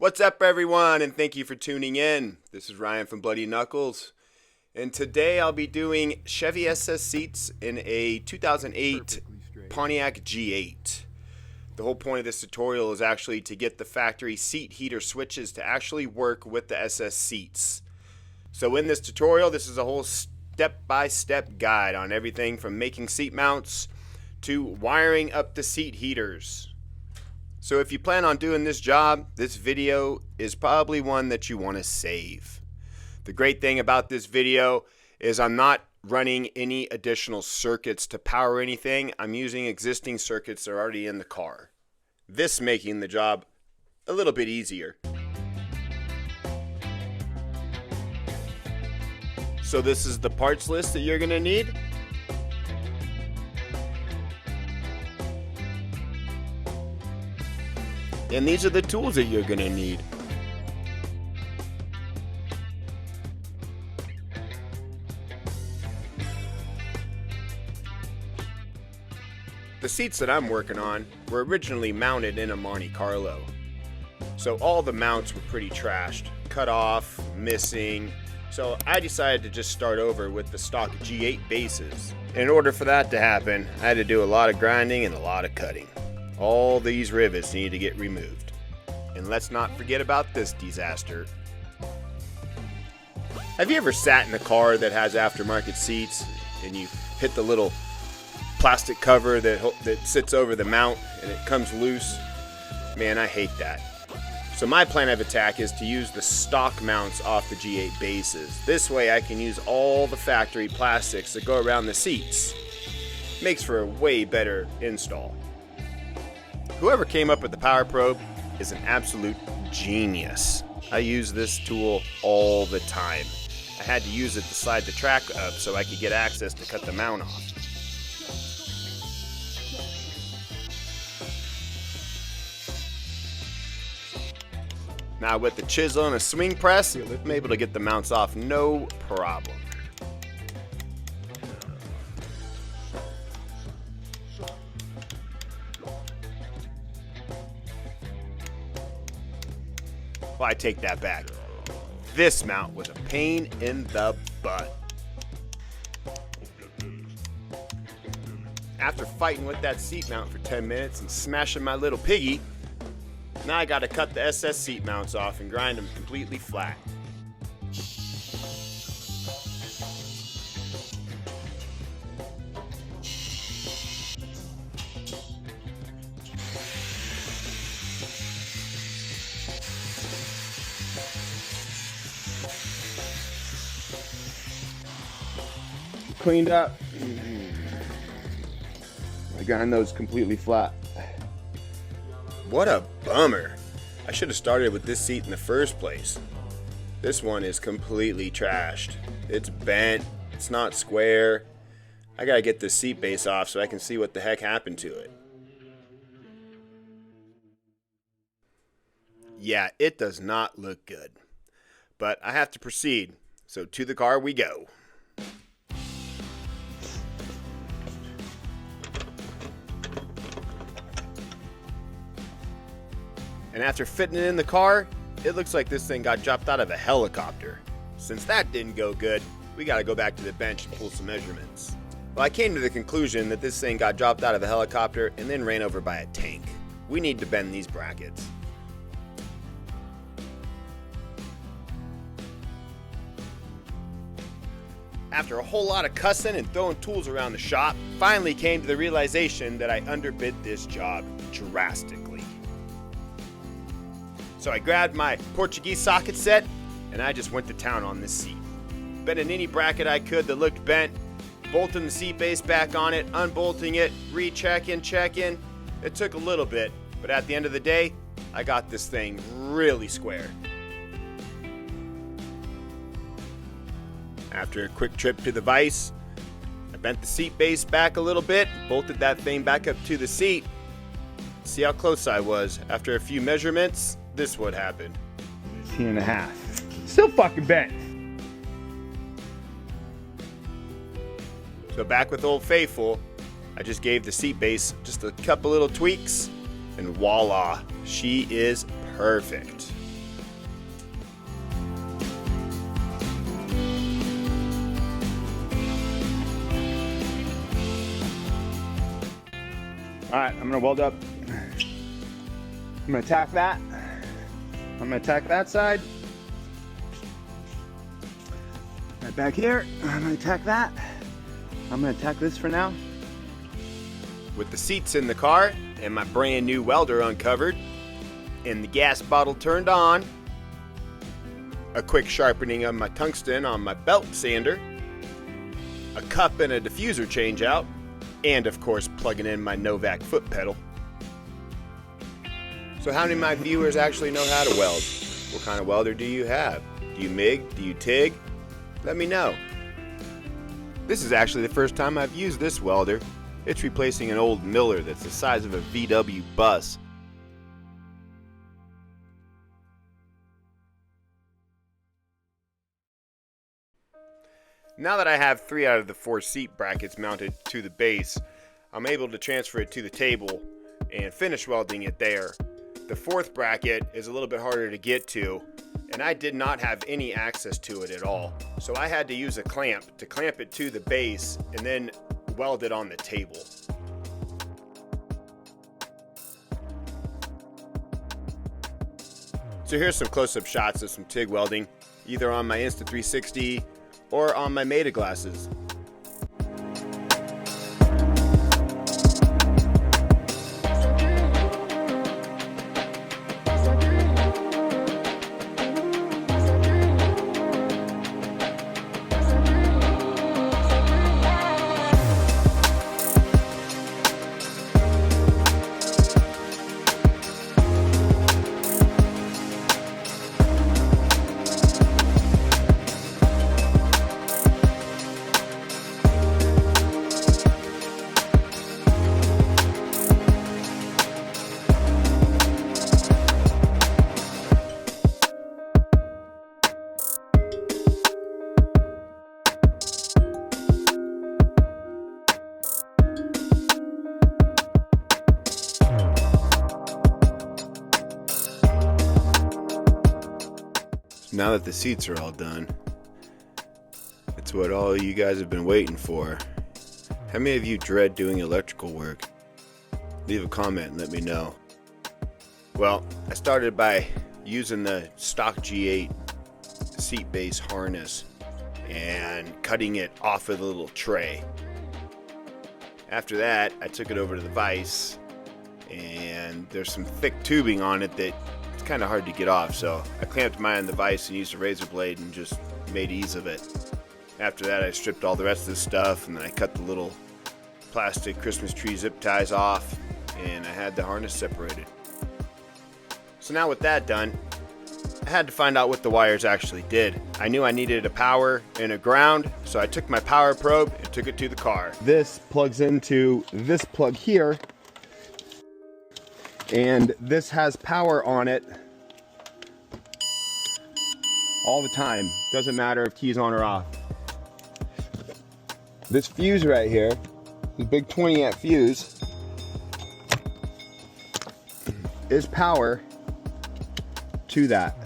What's up, everyone, and thank you for tuning in. This is Ryan from Bloody Knuckles, and today I'll be doing Chevy SS seats in a 2008 Pontiac G8. The whole point of this tutorial is actually to get the factory seat heater switches to actually work with the SS seats. So in this tutorial, this is a whole step-by-step guide on everything from making seat mounts to wiring up the seat heaters. So if you plan on doing this job, this video is probably one that you want to save. The great thing about this video is I'm not running any additional circuits to power anything. I'm using existing circuits that are already in the car. This making the job a little bit easier. So this is the parts list that you're going to need. And these are the tools that you're going to need. The seats that I'm working on were originally mounted in a Monte Carlo. So all the mounts were pretty trashed, cut off, missing. So I decided to just start over with the stock G8 bases. In order for that to happen, I had to do a lot of grinding and a lot of cutting. All these rivets need to get removed. And let's not forget about this disaster. Have you ever sat in a car that has aftermarket seats and you hit the little plastic cover that sits over the mount and it comes loose? Man, I hate that. So my plan of attack is to use the stock mounts off the G8 bases. This way I can use all the factory plastics that go around the seats. Makes for a way better install. Whoever came up with the power probe is an absolute genius. I use this tool all the time. I had to use it to slide the track up so I could get access to cut the mount off. Now with the chisel and a swing press, I'm able to get the mounts off no problem. Well, I take that back. This mount was a pain in the butt. After fighting with that seat mount for 10 minutes and smashing my little piggy, now I gotta cut the SS seat mounts off and grind them completely flat. Cleaned up. I grind those completely flat. What a bummer. I should have started with this seat in the first place. This one is completely trashed. It's bent. It's not square. I gotta get this seat base off so I can see what the heck happened to it. Yeah, it does not look good. But I have to proceed. So to the car we go. And after fitting it in the car, it looks like this thing got dropped out of a helicopter. Since that didn't go good, we gotta go back to the bench and pull some measurements. Well, I came to the conclusion that this thing got dropped out of a helicopter and then ran over by a tank. We need to bend these brackets. After a whole lot of cussing and throwing tools around the shop, finally came to the realization that I underbid this job drastically. So I grabbed my Portuguese socket set and I just went to town on this seat. Bending any bracket I could that looked bent, bolting the seat base back on it, unbolting it, rechecking, checking. It took a little bit, but at the end of the day, I got this thing really square. After a quick trip to the vise, I bent the seat base back a little bit, bolted that thing back up to the seat. See how close I was. After a few measurements, this would happen. 18.5. Still fucking bent. So back with Old Faithful, I just gave the seat base just a couple little tweaks, and voila, she is perfect. All right, I'm gonna weld up. I'm gonna tack that. I'm gonna tack that side. Right back here, I'm gonna tack that. I'm gonna tack this for now. With the seats in the car and my brand new welder uncovered and the gas bottle turned on, a quick sharpening of my tungsten on my belt sander, a cup and a diffuser change out, and of course plugging in my Novak foot pedal. So how many of my viewers actually know how to weld? What kind of welder do you have? Do you MIG? Do you TIG? Let me know. This is actually the first time I've used this welder. It's replacing an old Miller that's the size of a VW bus. Now that I have 3 out of the 4 seat brackets mounted to the base, I'm able to transfer it to the table and finish welding it there. The 4th bracket is a little bit harder to get to, and I did not have any access to it at all. So I had to use a clamp to clamp it to the base and then weld it on the table. So here's some close-up shots of some TIG welding, either on my Insta360 or on my Meta glasses. Now that the seats are all done, it's what all you guys have been waiting for. How many of you dread doing electrical work? Leave a comment and let me know. Well, I started by using the stock G8 seat base harness and cutting it off of the little tray. After that, I took it over to the vise, and there's some thick tubing on it that it's kind of hard to get off, so I clamped mine on the vise and used a razor blade and just made ease of it. After that, I stripped all the rest of the stuff, and then I cut the little plastic Christmas tree zip ties off, and I had the harness separated. So now with that done, I had to find out what the wires actually did. I knew I needed a power and a ground, so I took my power probe and took it to the car. This plugs into this plug here, and this has power on it all the time. Doesn't matter if key's on or off. This fuse right here, the big 20 amp fuse, is power to that.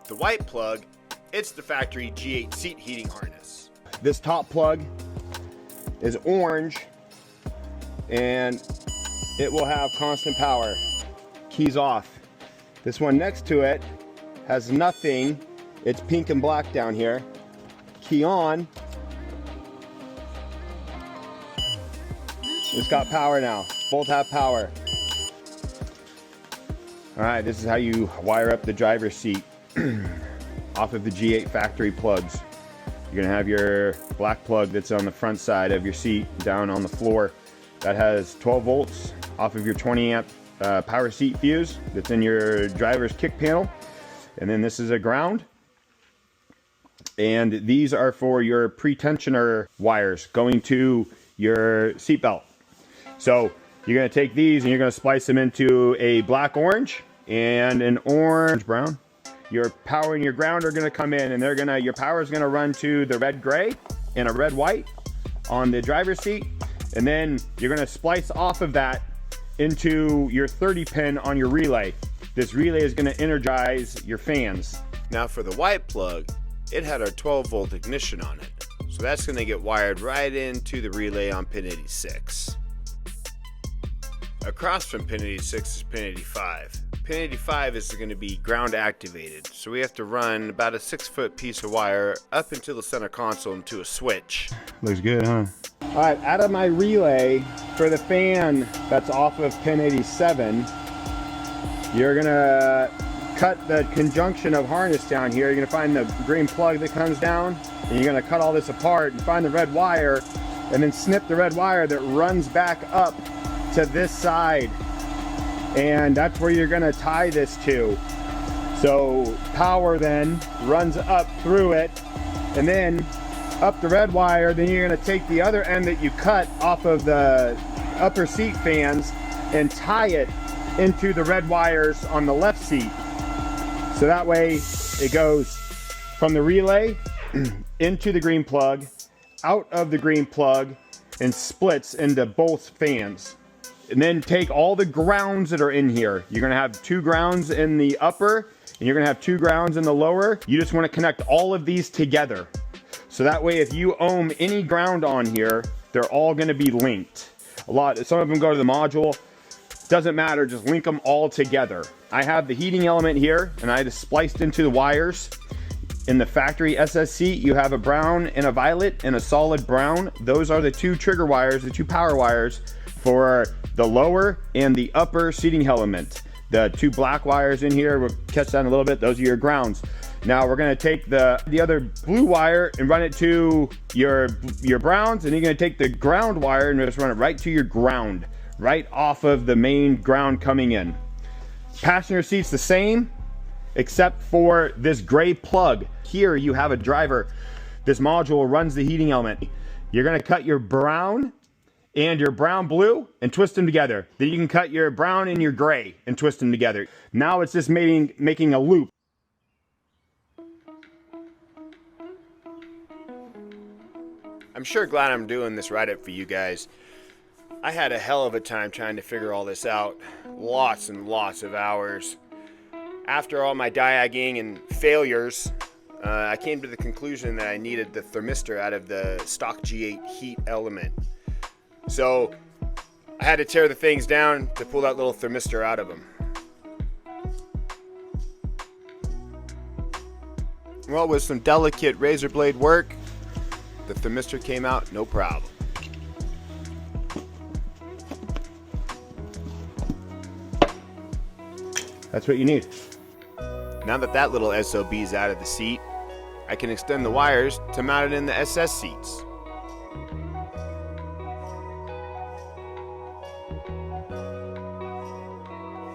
The white plug, it's the factory G8 seat heating harness. This top plug is orange, and it will have constant power. Keys off. This one next to it has nothing. It's pink and black down here. Key on. It's got power now. Both have power. All right, this is how you wire up the driver's seat off of the G8 factory plugs. You're gonna have your black plug that's on the front side of your seat down on the floor. That has 12 volts off of your 20 amp power seat fuse that's in your driver's kick panel. And then this is a ground. And these are for your pre-tensioner wires going to your seat belt. So you're gonna take these and you're gonna splice them into a black orange and an orange brown. Your power and your ground are gonna come in, and your power is gonna run to the red gray and a red white on the driver's seat. And then you're gonna splice off of that into your 30 pin on your relay. This relay is gonna energize your fans. Now for the white plug, it had our 12 volt ignition on it. So that's gonna get wired right into the relay on pin 86. Across from pin 86 is pin 85. Pin 85 is going to be ground activated, so we have to run about a 6-foot piece of wire up into the center console into a switch. Looks good, huh? All right, out of my relay for the fan that's off of pin 87, you're gonna cut the conjunction of harness down here. You're gonna find the green plug that comes down, and you're gonna cut all this apart and find the red wire, and then snip the red wire that runs back up to this side. And that's where you're gonna tie this to. So power then runs up through it, and then up the red wire. Then you're gonna take the other end that you cut off of the upper seat fans and tie it into the red wires on the left seat. So that way it goes from the relay into the green plug, out of the green plug, and splits into both fans. And then take all the grounds that are in here. You're gonna have 2 grounds in the upper, and you're gonna have 2 grounds in the lower. You just wanna connect all of these together. So that way, if you ohm any ground on here, they're all gonna be linked. Some of them go to the module. Doesn't matter, just link them all together. I have the heating element here, and I just spliced into the wires. In the factory SS seat, you have a brown and a violet and a solid brown. Those are the 2 trigger wires, the 2 power wires for the lower and the upper seating element. The 2 black wires in here, we'll catch that in a little bit, those are your grounds. Now we're gonna take the other blue wire and run it to your browns, and you're gonna take the ground wire and just run it right to your ground, right off of the main ground coming in. Passenger seat's the same, except for this gray plug. Here you have a driver. This module runs the heating element. You're gonna cut your brown and your brown blue and twist them together. Then you can cut your brown and your gray and twist them together. Now it's just making a loop. I'm sure glad I'm doing this write-up for you guys. I had a hell of a time trying to figure all this out. Lots and lots of hours. After all my diagging and failures, I came to the conclusion that I needed the thermistor out of the stock G8 heat element. So I had to tear the things down to pull that little thermistor out of them. Well, with some delicate razor blade work, the thermistor came out no problem. That's what you need. Now that that little SOB is out of the seat, I can extend the wires to mount it in the SS seats.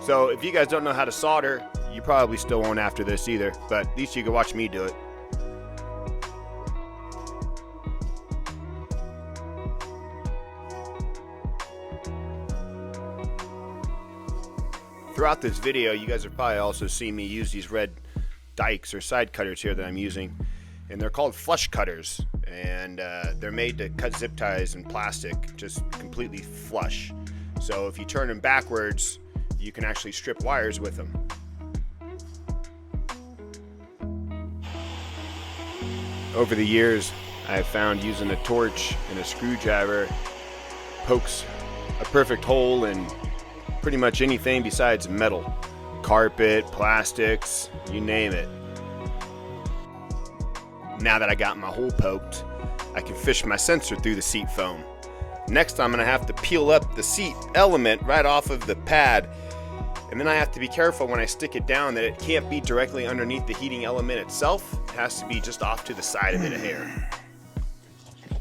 So if you guys don't know how to solder, you probably still won't after this either, but at least you can watch me do it. Throughout this video, you guys have probably also seen me use these red dikes or side cutters here that I'm using, and they're called flush cutters, and they're made to cut zip ties in plastic just completely flush. So if you turn them backwards, you can actually strip wires with them. Over the years, I've found using a torch and a screwdriver pokes a perfect hole in pretty much anything besides metal. Carpet, plastics, you name it. Now that I got my hole poked, I can fish my sensor through the seat foam. Next I'm gonna have to peel up the seat element right off of the pad, and then I have to be careful when I stick it down that it can't be directly underneath the heating element itself. It has to be just off to the side of it a hair.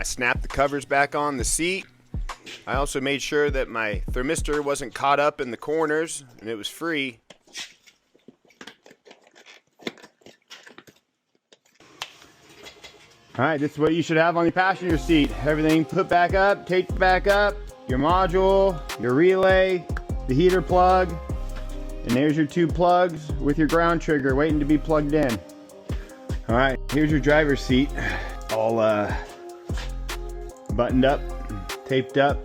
I snapped the covers back on the seat. I also made sure that my thermistor wasn't caught up in the corners and it was free. All right, this is what you should have on your passenger seat. Everything put back up, taped back up, your module, your relay, the heater plug, and there's your 2 plugs with your ground trigger waiting to be plugged in. All right, here's your driver's seat, all buttoned up, taped up.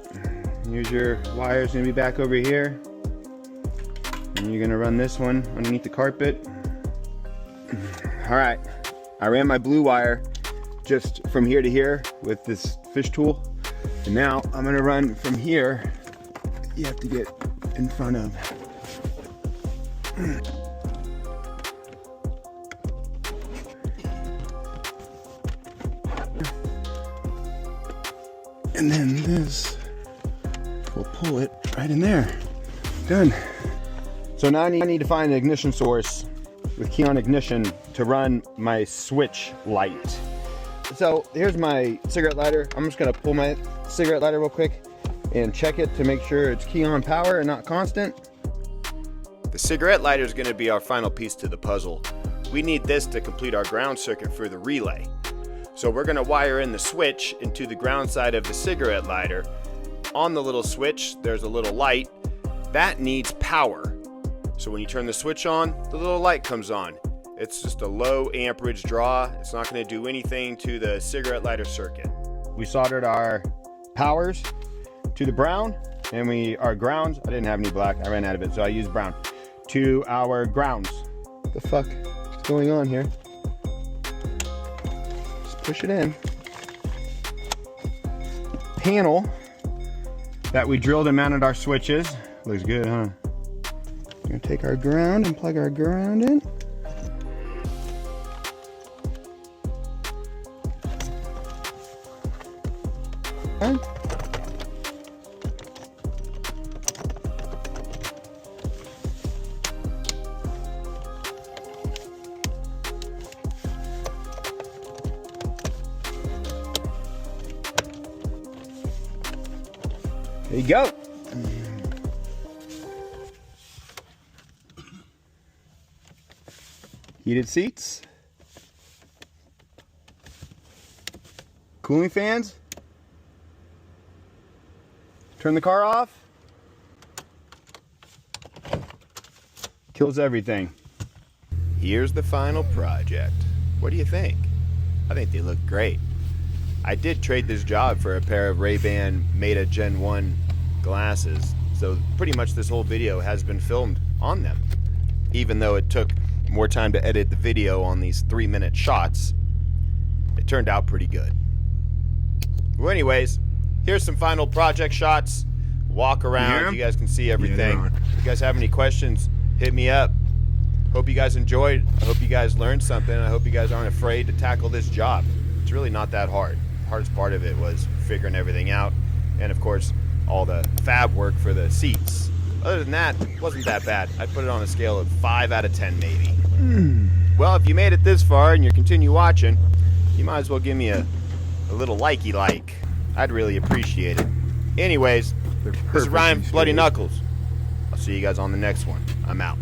Here's your wires gonna be back over here. And you're gonna run this one underneath the carpet. All right, I ran my blue wire just from here to here with this fish tool. And now I'm gonna run from here. You have to get in front of. And then this will pull it right in there. Done. So now I need to find an ignition source with key on ignition to run my switch light. So here's my cigarette lighter. I'm just gonna pull my cigarette lighter real quick and check it to make sure it's key on power and not constant. The cigarette lighter is going to be our final piece to the puzzle. We need this to complete our ground circuit for the relay. So we're going to wire in the switch into the ground side of the cigarette lighter. On the little switch, there's a little light. That needs power. So when you turn the switch on, the little light comes on. It's just a low amperage draw. It's not going to do anything to the cigarette lighter circuit. We soldered our powers to the brown, and our grounds, I didn't have any black, I ran out of it, so I used brown, to our grounds. What the fuck is going on here? Just push it in. Panel that we drilled and mounted our switches. Looks good, huh? We're gonna take our ground and plug our ground in. Okay. There you go. Heated seats. Cooling fans. Turn the car off. Kills everything. Here's the final project. What do you think? I think they look great. I did trade this job for a pair of Ray-Ban Meta Gen 1 glasses, so pretty much this whole video has been filmed on them. Even though it took more time to edit the video on these 3-minute shots, it turned out pretty good. Well, anyways, here's some final project shots. Walk around, you guys can see everything. If you guys have any questions, hit me up. Hope you guys enjoyed. I hope you guys learned something. I hope you guys aren't afraid to tackle this job. It's really not that hard. The hardest part of it was figuring everything out, and of course all the fab work for the seats. Other than that, it wasn't that bad. I'd put it on a scale of 5 out of 10 maybe. Well, if you made it this far and you continue watching, you might as well give me a little likey like. I'd really appreciate it. Anyways, this is Ryan Bloody Knuckles. I'll see you guys on the next one. I'm out.